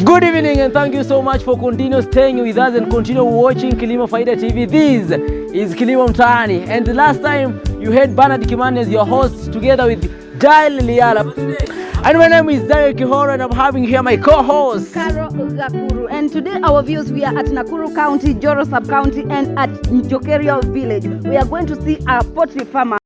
Good evening and thank you so much for continue staying with us and continue watching Kilimo Faida TV. This is Kilimo Mtaani, and the last time you heard B.Kiman as your host together with Jail Liala. And my name is Kihoro and I'm having here my co-host Kihoro. And today our views, we are at Nakuru County, Joro Sub-County and at Njokerio Village. We are going to see a poultry farmer.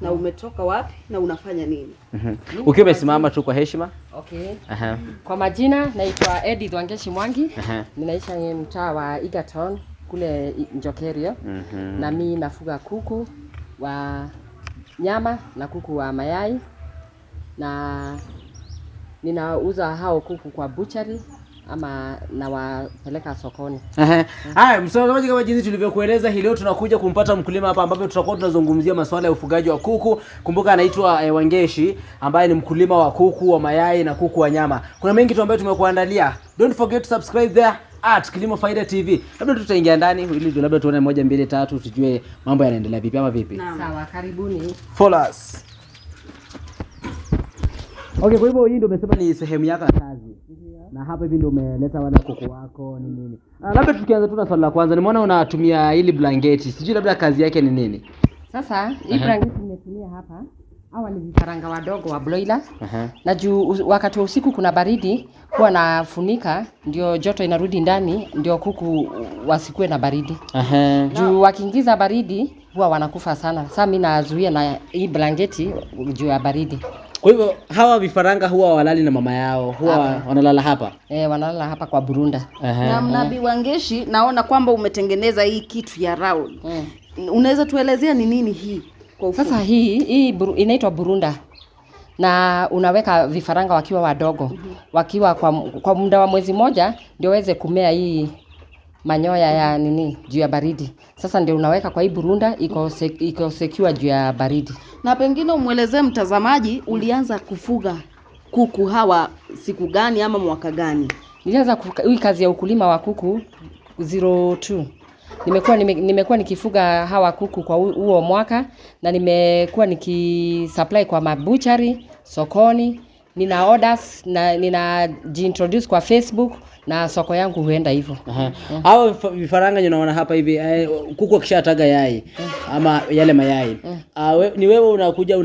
Na umetoka wapi na unafanya nini? Ukiwa umesimama tu kwa heshima. Okay. Kwa majina naitwa Edith Wangeshi Mwangi. Ninaishi mtaa wa Egerton kule Njokerio. Na mimi nafuga kuku wa nyama na kuku wa mayai. Na ninauza hao kuku kwa butchery ama na wapeleka sokoni. Haya, mtazamaji, kama jinsi tulivyokueleza, hii leo tunakuja kumpata mkulima hapa ambapo tutakuwa tunazungumzia masuala ya ufugaji wa kuku. Kumbuka anaitwa Wangeshi ambaye ni mkulima wa kuku wa mayai na kuku wa nyama. Kuna mengi tu ambayo tumekuandalia. Don't forget to subscribe there at Kilimo Faida TV. Labda tutaingia ndani ili labda tuone 1 2 3 tujue mambo yanaendelea vipi ama vipi. Sawa, karibuni. Follow us. Okay, kwa hivyo hii ndio umesema ni sehemu yako ya kazi. Na hapa hivi ndio umeleta wale kuku wako ni nini? Labda tukianza tu na swali la kwanza, nimeona unatumia hili blanketi. Sijui labda kazi yake ni nini? Sasa hii blanketi nimetumia hapa. Hawa ni vifaranga wadogo wa broiler. Na juu wakati wa usiku kuna baridi, huwa nafunika ndio joto inarudi ndani, ndio kuku wasikue na baridi. Juu wakiingiza baridi huwa wanakufa sana. Sasa mimi nazuia na hii blanketi juu ya baridi. Kwa hivyo hawa vifaranga huwa walali na mama yao, huwa wanalala hapa? Wanalala hapa kwa burunda. Na Mnabii Wangeshi, naona kwamba umetengeneza hii kitu ya round. Unaweza tuelezea ni nini hii? Kwa ufupi. Sasa hii inaitwa burunda. Na unaweka vifaranga wakiwa wadogo. Wakiwa kwa muda wa mwezi moja ndio waweze kumea hii manyoya ya nini juu ya baridi. Sasa ndio unaweka kwa hii burunda iko secure juu ya baridi. Na pengine umuelezee mtazamaji, ulianza kufuga kuku hawa siku gani ama mwaka gani? Nilianza hii kazi ya ukulima wa kuku 02. Nimekuwa nikifuga hawa kuku kwa huo mwaka, na nimekuwa nikisupply kwa mabuchari sokoni. Nina orders na ninajiintroduce kwa Facebook na soko yangu huenda hivyo. Hao vifaranga unaona hapa hivi, kuku akishataga yai ama yale mayai. Ni wewe unakuja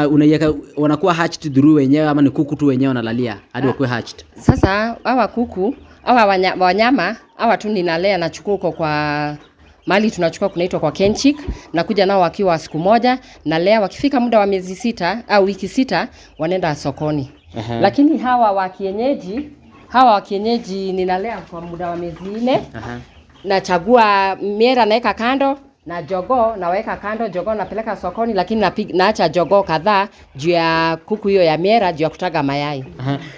unaiweka wanakuwa hatched through wenyewe ama ni kuku tu wenyewe wanalalia hadi wakuwe hatched? Sasa hawa kuku, hawa wanyama, hawa tu ninalea na chukua huko kwa mali tunachukua kunaitwa kwa Kenchik, na kuja nao wakiwa siku moja na lea, wakifika muda wa miezi 6 au wiki 6 wanaenda sokoni. Lakini hawa wa kienyeji ninalea kwa muda wa miezi 4. Nachagua miera naweka kando na jogoo naweka kando, jogoo napeleka sokoni, lakini naacha jogoo kadhaa juu ya kuku hiyo ya miera juu ya kutaga mayai.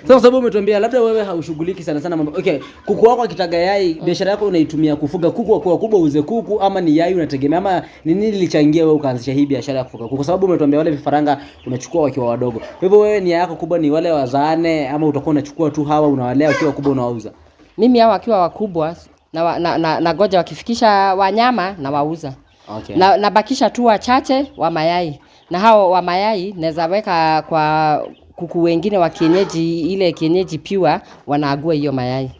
Sasa sababu umetuambia labda wewe haushughuliki sana mambo. Okay, kuku wako akitaga yai, biashara yako unaitumia kufuga kuku kwa kubwa uze kuku ama ni yai unategemea, ama ni nini lilichangia wewe ukaanzisha hii biashara ya kufuga kuku? Kwa sababu umetuambia wale vifaranga unachukua wakiwa wadogo. Kwa hivyo wewe nia yako kubwa ni wale wazaane ama utakuwa unachukua tu hawa unawalea wakiwa wakubwa unawauza? Mimi hawa wakiwa wakubwa na goja wakifikisha wanyama na wauza. Okay. Na bakisha tu wachache wa mayai. Na hao wa mayai naweza weka kwa kuku wengine wa kienyeji, ile kienyeji pure wanaagua hiyo mayai.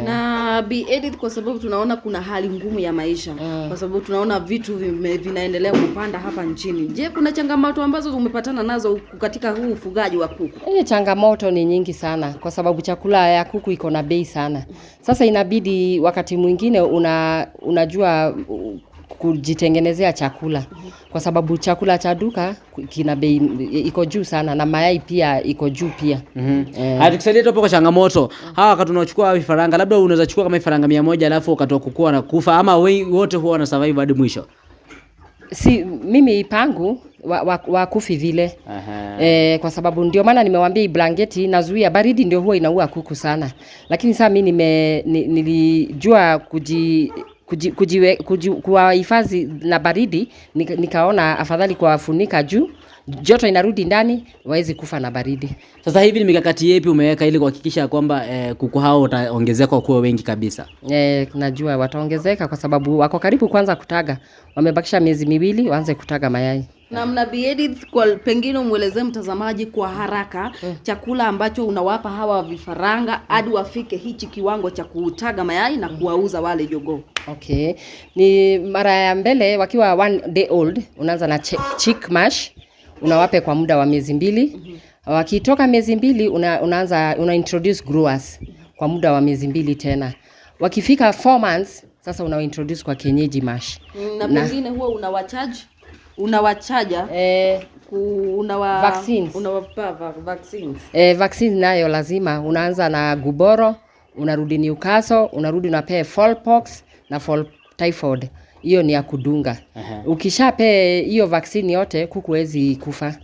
Na Bi Edith, kwa sababu tunaona kuna hali ngumu ya maisha, kwa sababu tunaona vitu vinaendelea kupanda hapa nchini. Je, kuna changamoto ambazo umepatana nazo katika huu ufugaji wa kuku? Changamoto ni nyingi sana kwa sababu chakula ya kuku iko na bei sana. Sasa inabidi wakati mwingine unajua kujitengenezea chakula, kwa sababu chakula cha duka kina bei iko juu sana na mayai pia iko juu pia. Tukisalia hapo kwa changamoto, hawa wakati unachukua vifaranga, labda unaweza chukua kama vifaranga 100 alafu wakati kukua na kufa, ama wote huwa wana survive hadi mwisho? Si mimi pangu wakufi vile. Kwa sababu ndio maana nimewaambia blanketi nazuia baridi, ndio huwa inaua kuku sana. Lakini sasa mimi nilijua kuwahifadhi na baridi, nikaona afadhali kuwafunika juu, joto inarudi ndani, wawezi kufa na baridi. Sasa hivi ni mikakati ipi umeweka ili kuhakikisha kwamba kuku hao wataongezeka kuwa wengi kabisa? Najua wataongezeka kwa sababu wako karibu kwanza kutaga. Wamebakisha miezi 2 waanze kutaga mayai. Na mna Edith, kwa pengine umuelezee mtazamaji kwa haraka chakula ambacho unawapa hawa vifaranga hadi wafike hichi kiwango cha kutaga mayai na kuwauza wale jogoo. Okay. Ni mara ya mbele wakiwa 1 day old unaanza na chick mash, unawape kwa muda wa miezi 2. Wakitoka miezi 2 una introduce growers kwa muda wa miezi 2 tena. Wakifika 4 months sasa una introduce kwa kienyeji mash. Na pengine huwa unawachaja vaccines. Unawapa vaccines. Vaccines nayo lazima. Unaanza na guboro, unarudi Newcastle, unarudi unapea fowlpox na fall typhoid. Hiyo ni ya kudunga. Ukishape hiyo vaccine yote kuku hawezi kufa.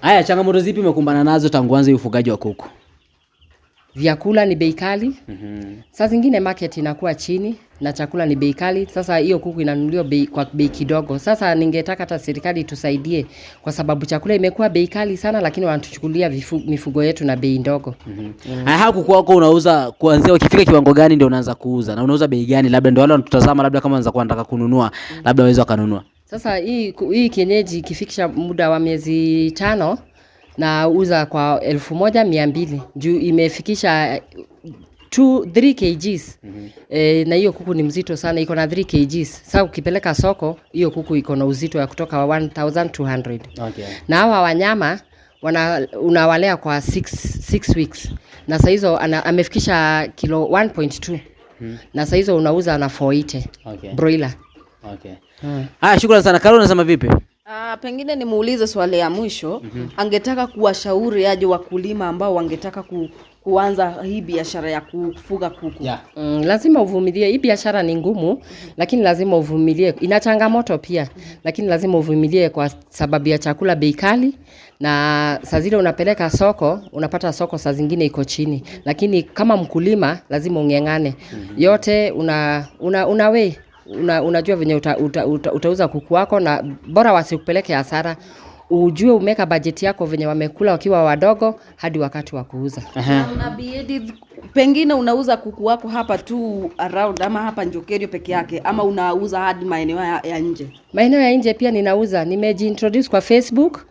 Haya, changamoto zipi umekumbana nazo tangu anza ufugaji wa kuku? Vyakula ni bei kali. Saa zingine market inakuwa chini na chakula ni bei kali. Sasa hiyo kuku inanunuliwa kwa bei kidogo. Sasa ningetaka hata serikali tusaidie, kwa sababu chakula imekuwa bei kali sana, lakini wanatuchukulia mifugo yetu na bei ndogo. Haya, kuku wako unauza kuanzia ukifika kiwango gani ndio unaanza kuuza, na unauza bei gani? Labda ndio wale wanatutazama, labda kama wanaanza kuanza kununua, labda waweza kanunua. Sasa hii kienyeji ikifikisha muda wa miezi 5 na uza kwa 1200 juu imefikisha 3 kgs. Na hiyo kuku ni mzito sana, iko na 3 kgs. Sasa ukipeleka soko, hiyo kuku iko na uzito ya kutoka 1200. Na hawa wanyama unawalea kwa 6 weeks. Na sasa hizo amefikisha kilo 1.2. Na sasa hizo unauza na 480 broiler. Shukrani sana. Karo, unasema vipi? Pengine nimuulize swali ya mwisho. Angetaka kuwashauri aje wakulima ambao wangetaka kuanza hii biashara ya kufuga kuku. Lazima uvumilie. Hii biashara ni ngumu, lakini lazima uvumilie. Ina changamoto pia, lakini lazima uvumilie kwa sababu ya chakula bei kali, na saa zile unapeleka soko, unapata soko saa zingine iko chini. Lakini kama mkulima lazima ungengane. Yote unajua venye utauza kuku wako, na bora wasikupeleke hasara. Ujue umeka bajeti yako venye wamekula wakiwa wadogo hadi wakati wa kuuza. Na pengine unauza kuku wako hapa tu around ama hapa Njokerio peke yake, ama unauza hadi maeneo ya nje? Maeneo ya nje pia ninauza. Nimejiintroduce kwa Facebook.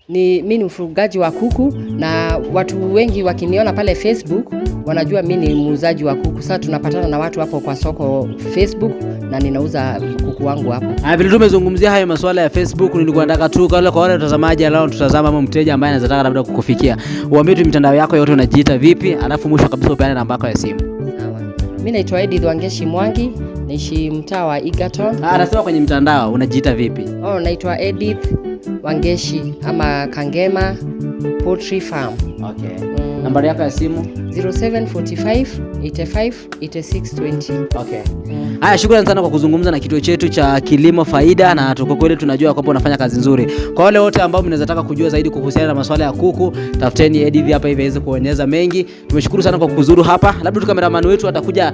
Mimi ni mfugaji wa kuku, na watu wengi wakiniona pale Facebook wanajua mimi ni muuzaji wa kuku. Sasa tunapatana na watu hapo kwa soko Facebook, na ninauza kuku wangu hapo. Vile tumezungumzia hayo masuala ya Facebook, nilikuwa nataka tu kwa wale watazamaji ambao tutazama, ama mteja ambaye anataka labda kukufikia, uambie tu mitandao yako yote unajiita vipi, alafu mwisho kabisa upeane namba yako ya simu. Sawa. Mimi naitwa Edith Wangeshi Mwangi, naishi mtaa wa Egerton. Anasema kwenye mtandao unajiita vipi? Naitwa Edith Wangeshi ama Kangema Poultry Farm. Nambari yako ya simu? 0745 85 86 20. Haya, shukrani sana kwa kuzungumza na kituo chetu cha Kilimo Faida, na tuko kweli tunajua kwamba unafanya kazi nzuri. Kwa wale wote ambao mnaweza taka kujua zaidi kuhusiana na masuala ya kuku, tafuteni Edith hapa hivi aweze kuonyesha mengi. Tumeshukuru sana kwa kuzuru hapa. Labda tu cameraman wetu atakuja